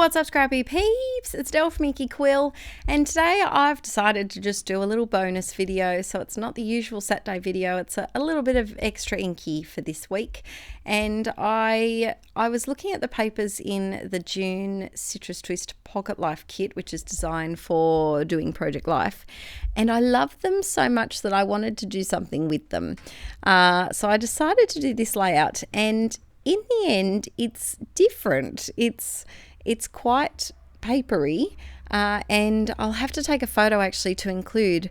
What's up, Scrappy peeps? It's Del from Inkie Quill, and today I've decided to just do a little bonus video. So it's not the usual Saturday video, it's a little bit of extra Inkie for this week. And I was looking at the papers in the June Citrus Twist Pocket Life kit, which is designed for doing Project Life, and I love them so much that I wanted to do something with them. So I decided to do this layout, and in the end it's different. It's quite papery, and I'll have to take a photo actually to include.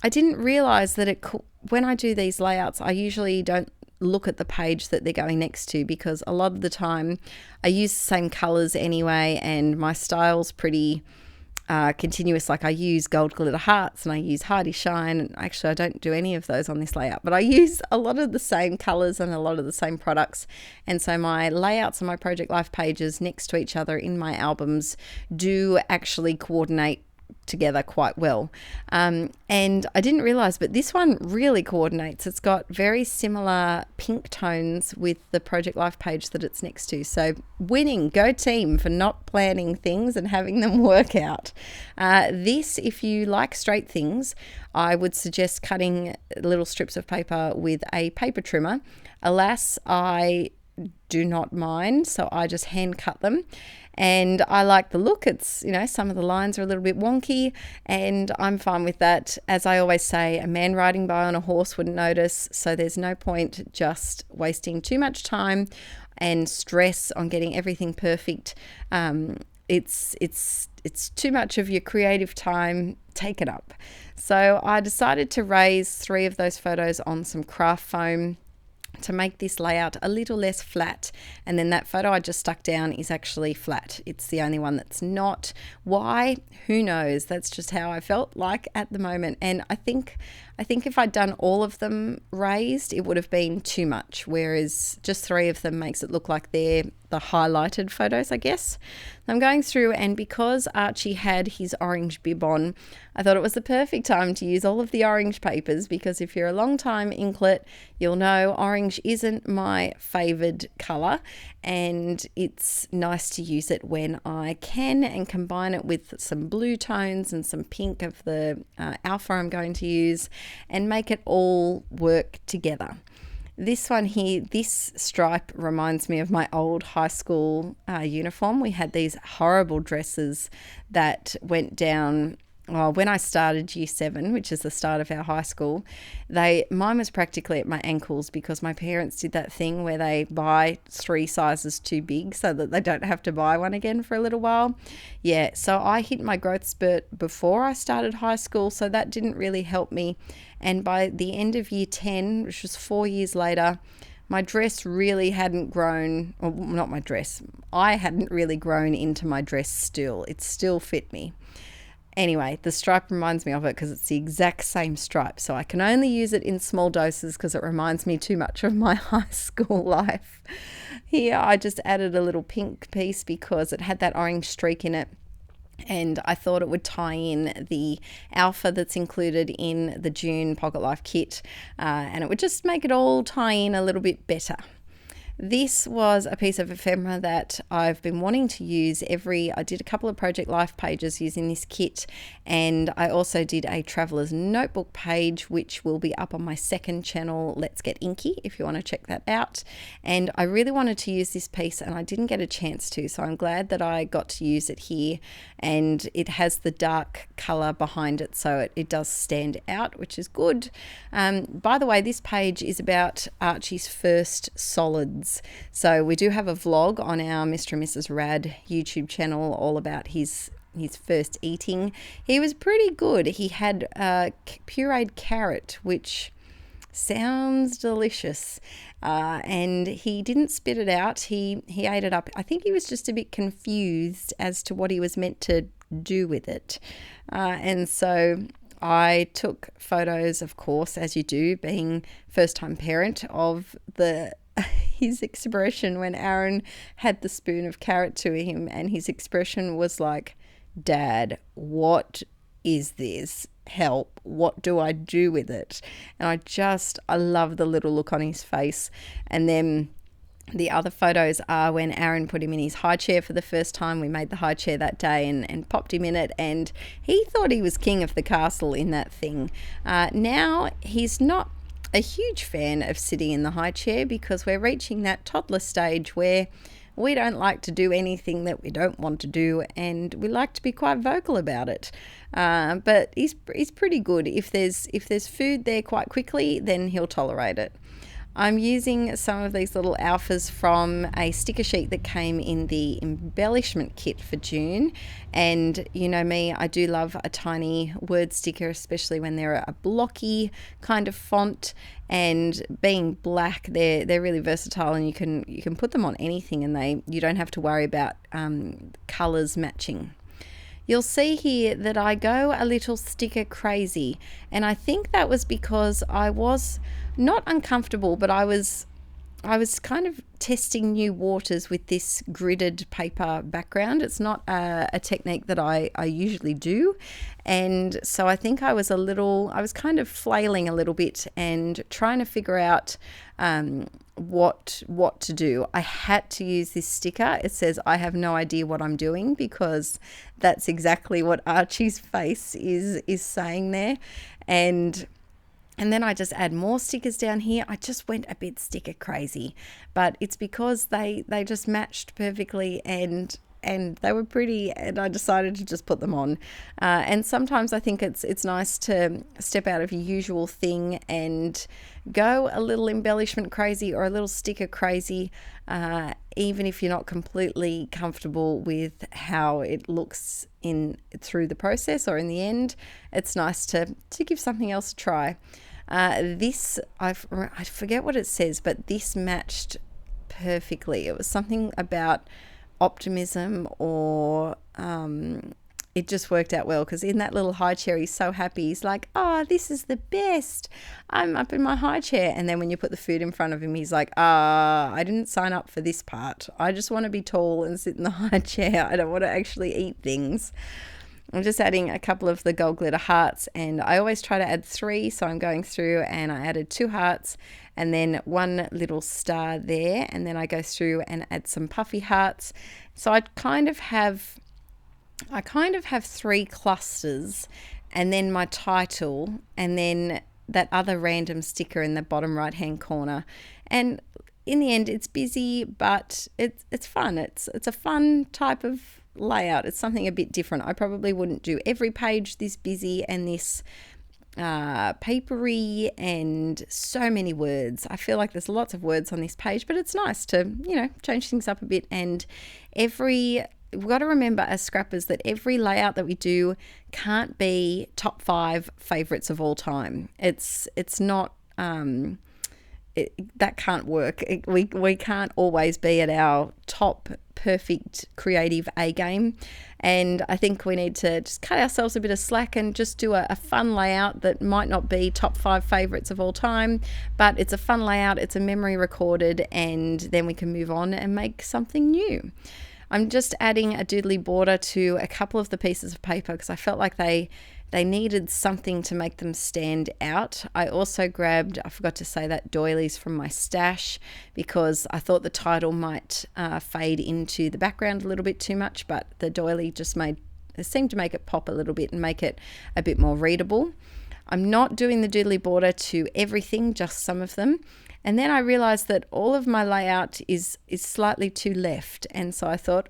I didn't realize that when I do these layouts, I usually don't look at the page that they're going next to, because a lot of the time I use the same colors anyway, and my style's pretty continuous. Like I use gold glitter hearts and I use Hardy Shine, and actually I don't do any of those on this layout, but I use a lot of the same colors and a lot of the same products, and so my layouts on my Project Life pages next to each other in my albums do actually coordinate together quite well. And I didn't realize, but this one really coordinates. It's got very similar pink tones with the Project Life page that it's next to. So winning, go team for not planning things and having them work out. This, if you like straight things, I would suggest cutting little strips of paper with a paper trimmer. Alas, I do not mind, so I just hand cut them, and I like the look. It's, you know, some of the lines are a little bit wonky, and I'm fine with that. As I always say, a man riding by on a horse wouldn't notice, so there's no point just wasting too much time and stress on getting everything perfect. It's too much of your creative time taken up. So I decided to raise 3 of those photos on some craft foam to make this layout a little less flat, and then that photo I just stuck down is actually flat. It's the only one that's not. Why? Who knows? That's just how I felt like at the moment, and I think if I'd done all of them raised, it would have been too much, whereas just 3 of them makes it look like they're the highlighted photos, I guess. I'm going through, and because Archie had his orange bib on, I thought it was the perfect time to use all of the orange papers, because if you're a long time inklet, you'll know orange isn't my favoured colour, and it's nice to use it when I can and combine it with some blue tones and some pink of the alpha I'm going to use, and make it all work together. This one here, this stripe reminds me of my old high school uniform. We had these horrible dresses that went down, well, when I started year 7, which is the start of our high school. Mine was practically at my ankles, because my parents did that thing where they buy 3 sizes too big so that they don't have to buy one again for a little while. Yeah, so I hit my growth spurt before I started high school, so that didn't really help me. And by the end of year 10, which was 4 years later, my dress really hadn't grown, or not my dress, I hadn't really grown into my dress still. It still fit me. Anyway, the stripe reminds me of it because it's the exact same stripe, so I can only use it in small doses because it reminds me too much of my high school life. Here I just added a little pink piece because it had that orange streak in it, and I thought it would tie in the alpha that's included in the June Pocket Life kit, and it would just make it all tie in a little bit better. This was a piece of ephemera that I've been wanting to use I did a couple of Project Life pages using this kit, and I also did a Traveller's Notebook page, which will be up on my second channel, Let's Get Inky, if you want to check that out. And I really wanted to use this piece and I didn't get a chance to, so I'm glad that I got to use it here, and it has the dark colour behind it, so it does stand out, which is good. By the way, this page is about Archie's first solids. So we do have a vlog on our Mr and Mrs Rad YouTube channel all about his first eating. He was pretty good. He had pureed carrot, which sounds delicious, and he didn't spit it out. He ate it up. I think he was just a bit confused as to what he was meant to do with it, and so I took photos, of course, as you do, being first-time parent, of his expression when Aaron had the spoon of carrot to him, and his expression was like, "Dad, what is this? Help, what do I do with it?" And I love the little look on his face. And then The other photos are when Aaron put him in his high chair for the first time. We made the high chair that day and popped him in it, and he thought he was king of the castle in that thing. Now he's not a huge fan of sitting in the high chair because we're reaching that toddler stage where we don't like to do anything that we don't want to do, and we like to be quite vocal about it. But he's pretty good. If there's food there quite quickly, then he'll tolerate it. I'm using some of these little alphas from a sticker sheet that came in the embellishment kit for June. And you know me, I do love a tiny word sticker, especially when they're a blocky kind of font. And being black, they're really versatile, and you can put them on anything, and you don't have to worry about colours matching. You'll see here that I go a little sticker crazy, and I think that was because I was not uncomfortable, but I was kind of testing new waters with this gridded paper background. It's not a technique that I usually do, and so I think I was kind of flailing a little bit and trying to figure out what to do. I had to use this sticker. It says I have no idea what I'm doing, because that's exactly what Archie's face is saying there. And then I just add more stickers down here. I just went a bit sticker crazy, but it's because they just matched perfectly, and they were pretty, and I decided to just put them on. And sometimes I think it's nice to step out of your usual thing and go a little embellishment crazy or a little sticker crazy, even if you're not completely comfortable with how it looks through the process or in the end. It's nice to give something else a try. This, I forget what it says, but this matched perfectly. It was something about optimism, or it just worked out well, because in that little high chair he's so happy. He's like, oh, this is the best, I'm up in my high chair. And then when you put the food in front of him, he's like, I didn't sign up for this part. I just want to be tall and sit in the high chair. I don't want to actually eat things. I'm just adding a couple of the gold glitter hearts, and I always try to add 3, so I'm going through and I added 2 hearts and then 1 little star there, and then I go through and add some puffy hearts. So I kind of have 3 clusters, and then my title, and then that other random sticker in the bottom right hand corner. And in the end, it's busy, but it's fun. It's a fun type of layout. It's something a bit different. I probably wouldn't do every page this busy and this papery and so many words. I feel like there's lots of words on this page, but it's nice to, change things up a bit. And we've got to remember as scrappers that every layout that we do can't be top 5 favorites of all time. It's not that can't work. We can't always be at our top perfect creative A game, and I think we need to just cut ourselves a bit of slack and just do a fun layout that might not be top 5 favorites of all time, but it's a fun layout, it's a memory recorded, and then we can move on and make something new. I'm just adding a doodly border to a couple of the pieces of paper because I felt like they needed something to make them stand out. I also grabbed, I forgot to say that, doilies from my stash, because I thought the title might fade into the background a little bit too much, but the doily just seemed to make it pop a little bit and make it a bit more readable. I'm not doing the doodly border to everything, just some of them. And then I realized that all of my layout is slightly too left. And so I thought,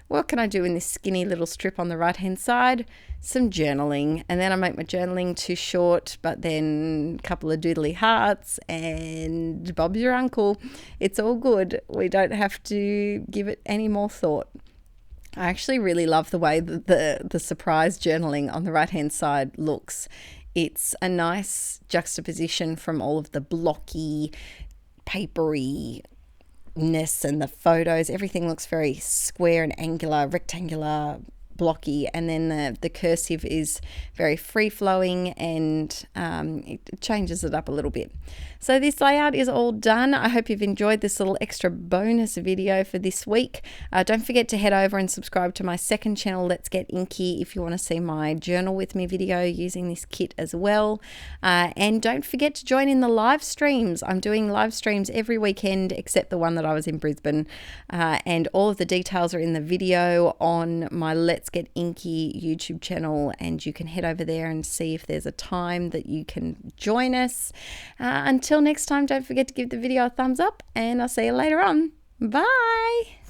what can I do in this skinny little strip on the right hand side? Some journaling. And then I make my journaling too short, but then a couple of doodly hearts and Bob's your uncle. It's all good. We don't have to give it any more thought. I actually really love the way that the surprise journaling on the right hand side looks. It's a nice juxtaposition from all of the blocky, papery ness and the photos. Everything looks very square and angular, rectangular, blocky, and then the cursive is very free-flowing, and it changes it up a little bit. So this layout is all done. I hope you've enjoyed this little extra bonus video for this week. Don't forget to head over and subscribe to my second channel, Let's Get Inky, if you want to see my journal with me video using this kit as well. And don't forget to join in the live streams. I'm doing live streams every weekend except the one that I was in Brisbane, and all of the details are in the video on my Let's Get Inky YouTube channel, and you can head over there and see if there's a time that you can join us. Until next time, don't forget to give the video a thumbs up, and I'll see you later on. Bye.